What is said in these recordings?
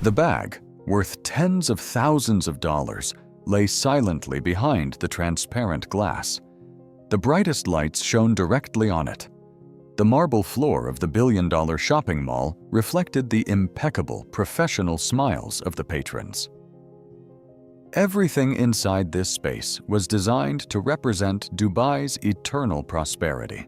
The bag, worth tens of thousands of dollars, lay silently behind the transparent glass. The brightest lights shone directly on it. The marble floor of the billion-dollar shopping mall reflected the impeccable, professional smiles of the patrons. Everything inside this space was designed to represent Dubai's eternal prosperity.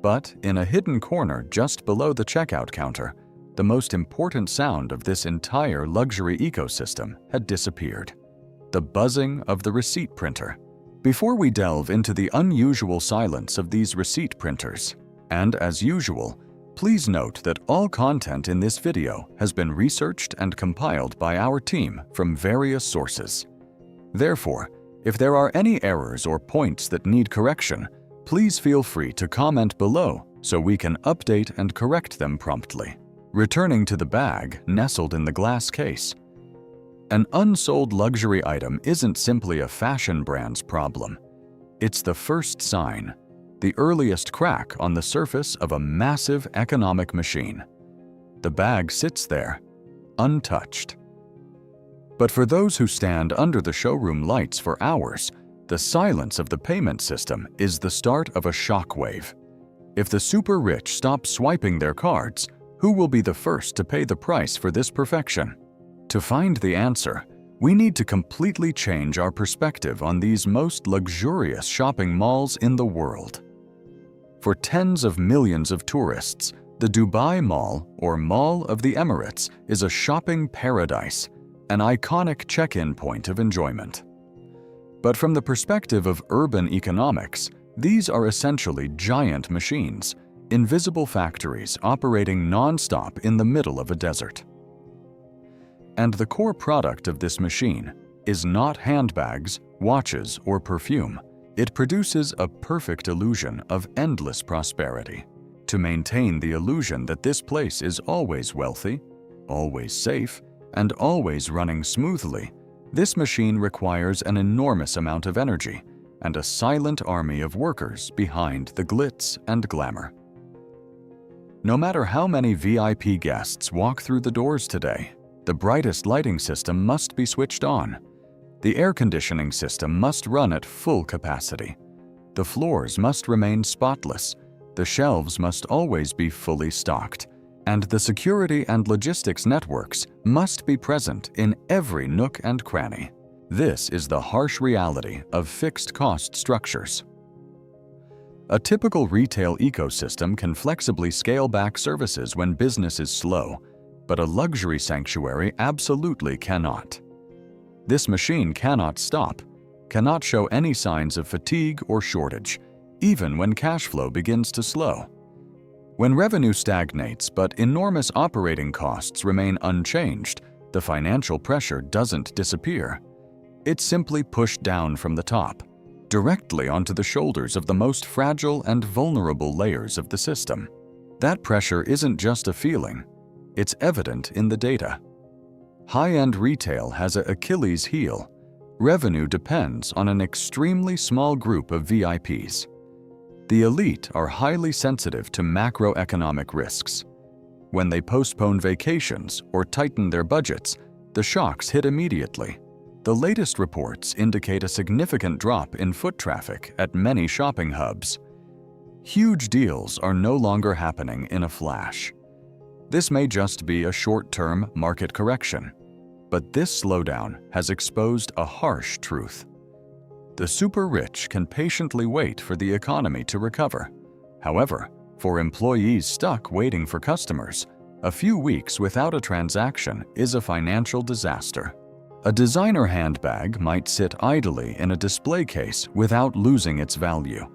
But in a hidden corner just below the checkout counter, the most important sound of this entire luxury ecosystem had disappeared: the buzzing of the receipt printer. Before we delve into the unusual silence of these receipt printers, and as usual, please note that all content in this video has been researched and compiled by our team from various sources. Therefore, if there are any errors or points that need correction, please feel free to comment below so we can update and correct them promptly. Returning to the bag nestled in the glass case. An unsold luxury item isn't simply a fashion brand's problem. It's the first sign, the earliest crack on the surface of a massive economic machine. The bag sits there, untouched. But for those who stand under the showroom lights for hours, the silence of the payment system is the start of a shockwave. If the super rich stop swiping their cards, who will be the first to pay the price for this perfection? To find the answer, we need to completely change our perspective on these most luxurious shopping malls in the world. For tens of millions of tourists, the Dubai Mall, or Mall of the Emirates, is a shopping paradise, an iconic check-in point of enjoyment. But from the perspective of urban economics, these are essentially giant machines, invisible factories operating non-stop in the middle of a desert. And the core product of this machine is not handbags, watches, or perfume. It produces a perfect illusion of endless prosperity. To maintain the illusion that this place is always wealthy, always safe, and always running smoothly, this machine requires an enormous amount of energy and a silent army of workers behind the glitz and glamour. No matter how many VIP guests walk through the doors today, the brightest lighting system must be switched on. The air conditioning system must run at full capacity. The floors must remain spotless. The shelves must always be fully stocked. And the security and logistics networks must be present in every nook and cranny. This is the harsh reality of fixed cost structures. A typical retail ecosystem can flexibly scale back services when business is slow, but a luxury sanctuary absolutely cannot. This machine cannot stop, cannot show any signs of fatigue or shortage, even when cash flow begins to slow. When revenue stagnates but enormous operating costs remain unchanged, the financial pressure doesn't disappear. It's simply pushed down from the top, directly onto the shoulders of the most fragile and vulnerable layers of the system. That pressure isn't just a feeling, it's evident in the data. High-end retail has an Achilles heel. Revenue depends on an extremely small group of VIPs. The elite are highly sensitive to macroeconomic risks. When they postpone vacations or tighten their budgets, the shocks hit immediately. The latest reports indicate a significant drop in foot traffic at many shopping hubs. Huge deals are no longer happening in a flash. This may just be a short-term market correction, but this slowdown has exposed a harsh truth. The super rich can patiently wait for the economy to recover. However, for employees stuck waiting for customers, a few weeks without a transaction is a financial disaster. A designer handbag might sit idly in a display case without losing its value,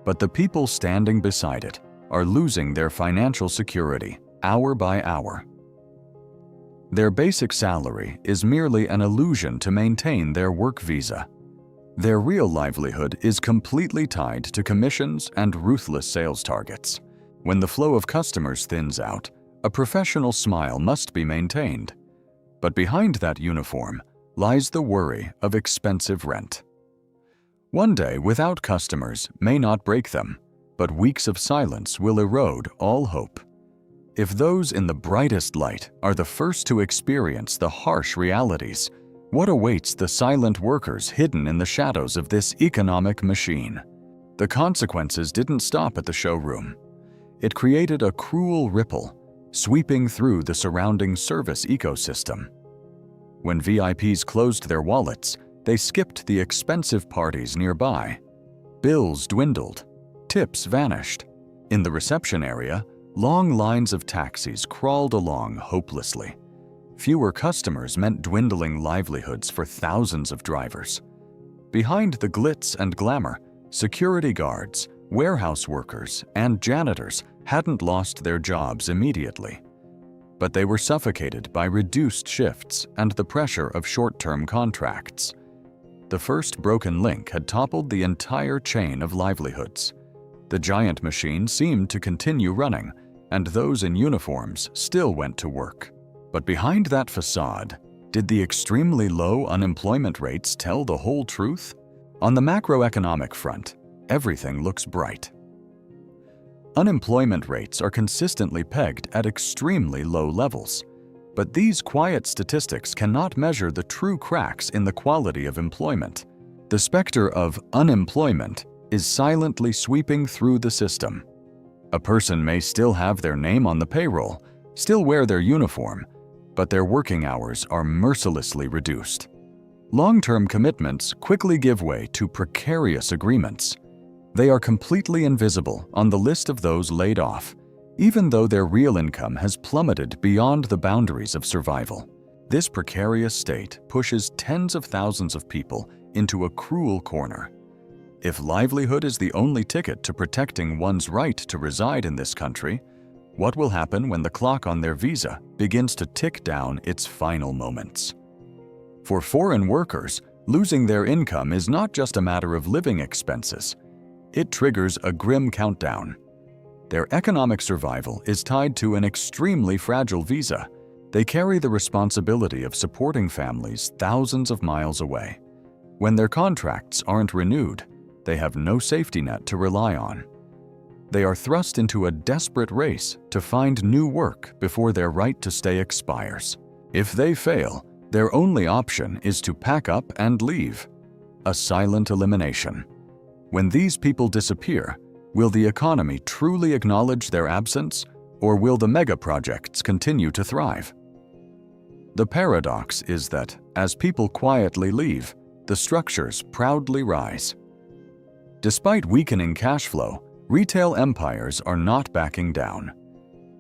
but the people standing beside it are losing their financial security hour by hour. Their basic salary is merely an illusion to maintain their work visa. Their real livelihood is completely tied to commissions and ruthless sales targets. When the flow of customers thins out, a professional smile must be maintained. But behind that uniform lies the worry of expensive rent. One day without customers may not break them, but weeks of silence will erode all hope. If those in the brightest light are the first to experience the harsh realities, what awaits the silent workers hidden in the shadows of this economic machine? The consequences didn't stop at the showroom. It created a cruel ripple, sweeping through the surrounding service ecosystem. When VIPs closed their wallets, they skipped the expensive parties nearby. Bills dwindled. Tips vanished. In the reception area, long lines of taxis crawled along hopelessly. Fewer customers meant dwindling livelihoods for thousands of drivers. Behind the glitz and glamour, security guards, warehouse workers, and janitors hadn't lost their jobs immediately. But they were suffocated by reduced shifts and the pressure of short-term contracts. The first broken link had toppled the entire chain of livelihoods. The giant machine seemed to continue running, and those in uniforms still went to work. But behind that facade, did the extremely low unemployment rates tell the whole truth? On the macroeconomic front, everything looks bright. Unemployment rates are consistently pegged at extremely low levels, but these quiet statistics cannot measure the true cracks in the quality of employment. The specter of unemployment is silently sweeping through the system. A person may still have their name on the payroll, still wear their uniform, but their working hours are mercilessly reduced. Long-term commitments quickly give way to precarious agreements. They are completely invisible on the list of those laid off, even though their real income has plummeted beyond the boundaries of survival. This precarious state pushes tens of thousands of people into a cruel corner. If livelihood is the only ticket to protecting one's right to reside in this country, what will happen when the clock on their visa begins to tick down its final moments? For foreign workers, losing their income is not just a matter of living expenses. It triggers a grim countdown. Their economic survival is tied to an extremely fragile visa. They carry the responsibility of supporting families thousands of miles away. When their contracts aren't renewed, they have no safety net to rely on. They are thrust into a desperate race to find new work before their right to stay expires. If they fail, their only option is to pack up and leave. A silent elimination. When these people disappear, will the economy truly acknowledge their absence, or will the mega projects continue to thrive? The paradox is that, as people quietly leave, the structures proudly rise. Despite weakening cash flow, retail empires are not backing down.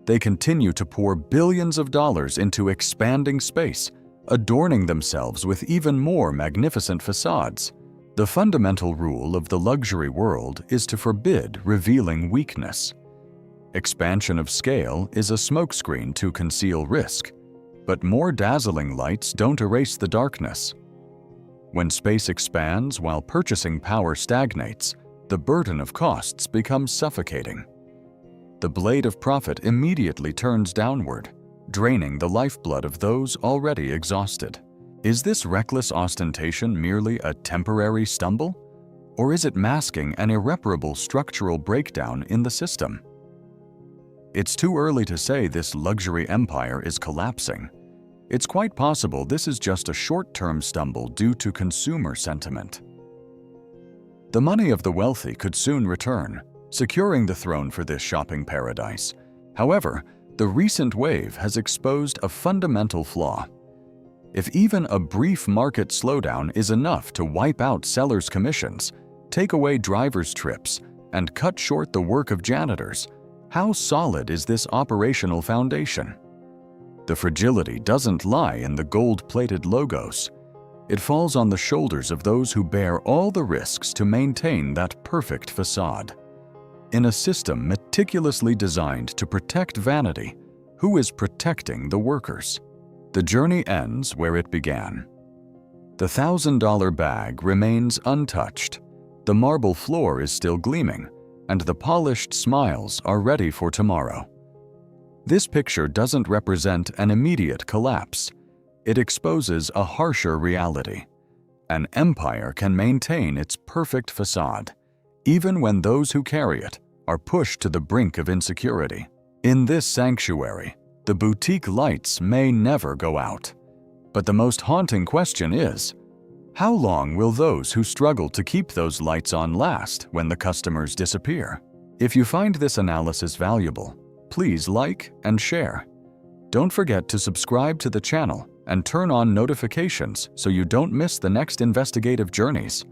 They continue to pour billions of dollars into expanding space, adorning themselves with even more magnificent facades. The fundamental rule of the luxury world is to forbid revealing weakness. Expansion of scale is a smokescreen to conceal risk, but more dazzling lights don't erase the darkness. When space expands while purchasing power stagnates, the burden of costs becomes suffocating. The blade of profit immediately turns downward, draining the lifeblood of those already exhausted. Is this reckless ostentation merely a temporary stumble? Or is it masking an irreparable structural breakdown in the system? It's too early to say this luxury empire is collapsing. It's quite possible this is just a short-term stumble due to consumer sentiment. The money of the wealthy could soon return, securing the throne for this shopping paradise. However, the recent wave has exposed a fundamental flaw. If even a brief market slowdown is enough to wipe out sellers' commissions, take away drivers' trips, and cut short the work of janitors, how solid is this operational foundation? The fragility doesn't lie in the gold-plated logos. It falls on the shoulders of those who bear all the risks to maintain that perfect facade. In a system meticulously designed to protect vanity, who is protecting the workers? The journey ends where it began. The $1,000 bag remains untouched, the marble floor is still gleaming, and the polished smiles are ready for tomorrow. This picture doesn't represent an immediate collapse. It exposes a harsher reality. An empire can maintain its perfect facade, even when those who carry it are pushed to the brink of insecurity. In this sanctuary, the boutique lights may never go out. But the most haunting question is, how long will those who struggle to keep those lights on last when the customers disappear? If you find this analysis valuable, please like and share. Don't forget to subscribe to the channel and turn on notifications so you don't miss the next investigative journeys.